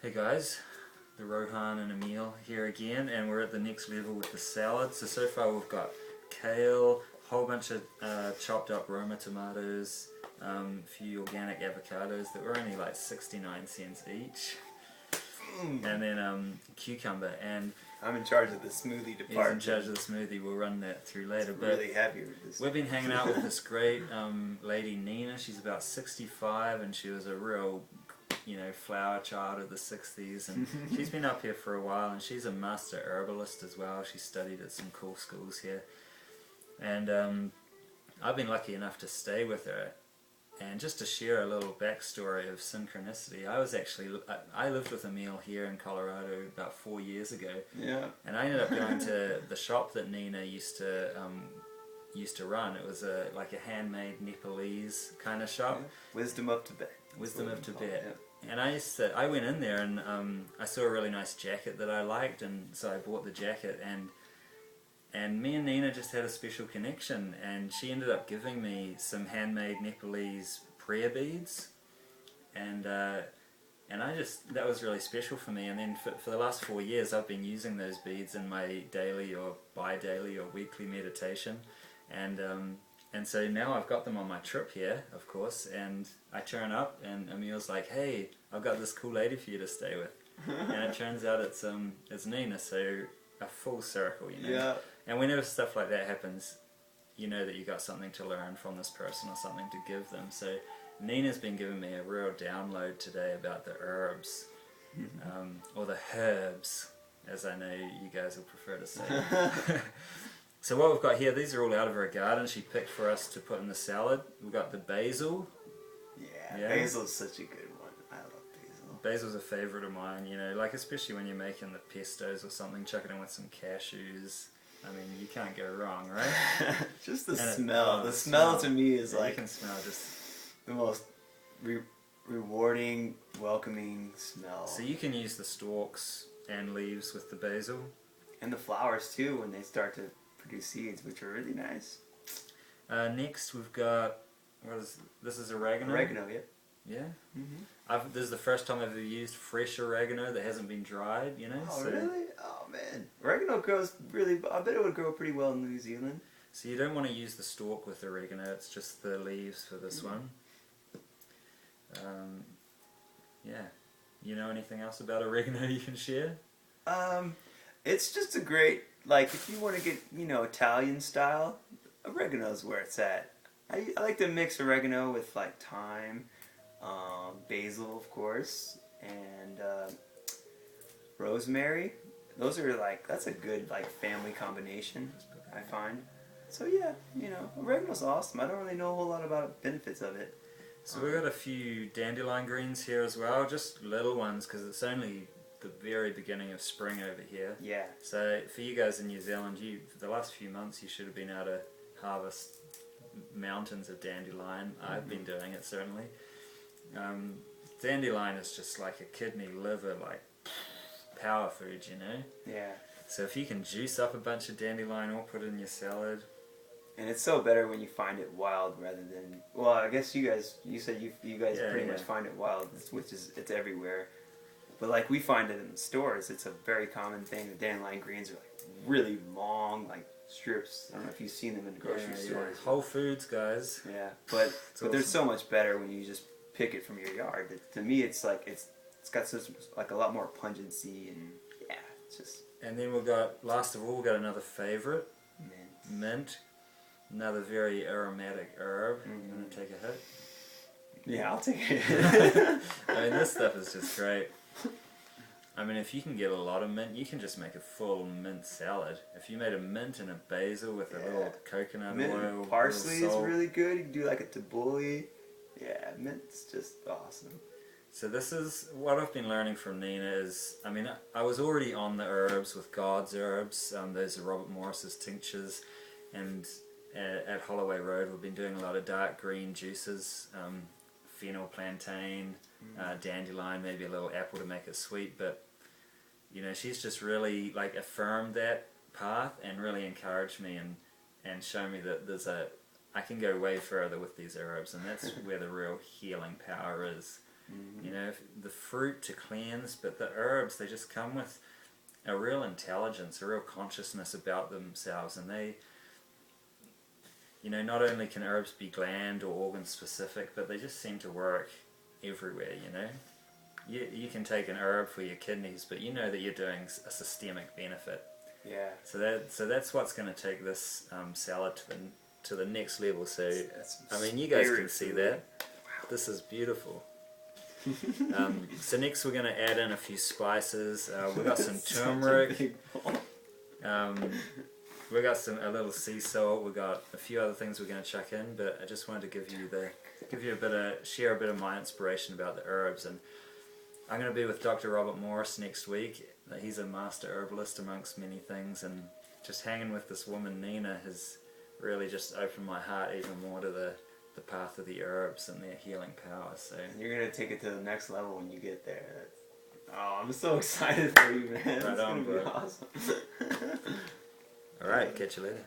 Hey guys, the Rohan and Emile here again, and we're at the next level with the salad. So far we've got kale, a whole bunch of chopped up Roma tomatoes, a few organic avocados that were only like 69 cents each, and then cucumber. And I'm in charge of the smoothie department. he's in charge of the smoothie. We'll run that through later. It's really heavy with this. We've been hanging out with this great lady Nina. She's about 65, and she was a real, flower child of the 60s, and she's been up here for a while, and she's a master herbalist as well. She studied at some cool schools here, and I've been lucky enough to stay with her. And just to share a little backstory of synchronicity, I lived with Emile here in Colorado about 4 years ago. Yeah. And I ended up going to the shop that Nina used to run. It was like a handmade Nepalese kind of shop. Yeah. Wisdom of Tibet. Wisdom of Tibet. Yeah. And I went in there and I saw a really nice jacket that I liked, and so I bought the jacket, and me and Nina just had a special connection, and she ended up giving me some handmade Nepalese prayer beads, and that was really special for me. And then for the last 4 years I've been using those beads in my daily or bi-daily or weekly meditation, and so now I've got them on my trip here, of course, and I turn up and Emile's like, hey, I've got this cool lady for you to stay with. And it turns out it's Nina, so a full circle, Yeah. And whenever stuff like that happens, you know that you got something to learn from this person or something to give them. So Nina's been giving me a real download today about the herbs, or the herbs, as I know you guys will prefer to say. So what we've got here, these are all out of her garden. She picked for us to put in the salad. We've got the basil. Yeah, basil's such a good one. I love basil. Basil's a favourite of mine, like especially when you're making the pestos or something, chuck it in with some cashews. I mean, you can't go wrong, right? Just the smell. The smell to me is like... You can smell just... the most rewarding, welcoming smell. So you can use the stalks and leaves with the basil. And the flowers too, when they start to produce seeds, which are really nice. Next we've got... this is oregano? Oregano, yeah. Yeah? Mm-hmm. This is the first time I've ever used fresh oregano that hasn't been dried, Oh, so... really? Oh, man. Oregano grows really... I bet it would grow pretty well in New Zealand. So you don't want to use the stalk with oregano, it's just the leaves for this one. Yeah. You know anything else about oregano you can share? It's just a great... Like, if you want to get, Italian style, oregano's where it's at. I like to mix oregano with, like, thyme, basil, of course, and rosemary. Those are, like, that's a good, like, family combination, I find. So, yeah, oregano's awesome. I don't really know a whole lot about benefits of it. So we've got a few dandelion greens here as well, just little ones, because it's only the very beginning of spring over here. Yeah. So for you guys in New Zealand, for the last few months you should have been able to harvest mountains of dandelion. I've been doing it, certainly. Dandelion is just like a kidney, liver, like power food, Yeah. So if you can juice up a bunch of dandelion or put it in your salad. And it's so better when you find it wild rather than... Well, I guess you said you guys pretty much find it wild, which is, it's everywhere. But like we find it in the stores, it's a very common thing. The dandelion greens are like really long, like strips. I don't know if you've seen them in the grocery stores. Whole Foods, guys. Yeah, but awesome. They're so much better when you just pick it from your yard. To me, it's like it's got such like a lot more pungency, and yeah, it's just. And then we've got, last of all, we've got another favourite, mint. Mint. Another very aromatic herb. You want to take a hit? Yeah, I'll take it. I mean, this stuff is just great. I mean, if you can get a lot of mint, you can just make a full mint salad. If you made a mint and a basil with a little coconut mint oil, and parsley is salt. really good. You can do like a tabbouleh. Yeah, mint's just awesome. So this is what I've been learning from Nina is, I mean, I was already on the herbs with God's herbs. Those are Robert Morris's tinctures, and at Holloway Road we've been doing a lot of dark green juices, fennel plantain, dandelion, maybe a little apple to make it sweet, but she's just really like affirmed that path and really encouraged me and shown me that I can go way further with these herbs, and that's where the real healing power is. You know, the fruit to cleanse, but the herbs, they just come with a real intelligence, a real consciousness about themselves, and they, you know, not only can herbs be gland or organ specific, but they just seem to work everywhere, you know. You can take an herb for your kidneys, but you know that you're doing a systemic benefit. Yeah. So that's what's going to take this salad to the next level. So I mean, you guys can see that. Wow. This is beautiful. So next we're going to add in a few spices. We've got some turmeric. We got a little sea salt. We got a few other things we're going to chuck in, but I just wanted to share a bit of my inspiration about the herbs. And I'm going to be with Dr. Robert Morris next week. He's a master herbalist amongst many things, and just hanging with this woman Nina has really just opened my heart even more to the path of the herbs and their healing power. So you're going to take it to the next level when you get there. Oh, I'm so excited for you, man. Right it's on, going to be bro. awesome. Alright, catch you later.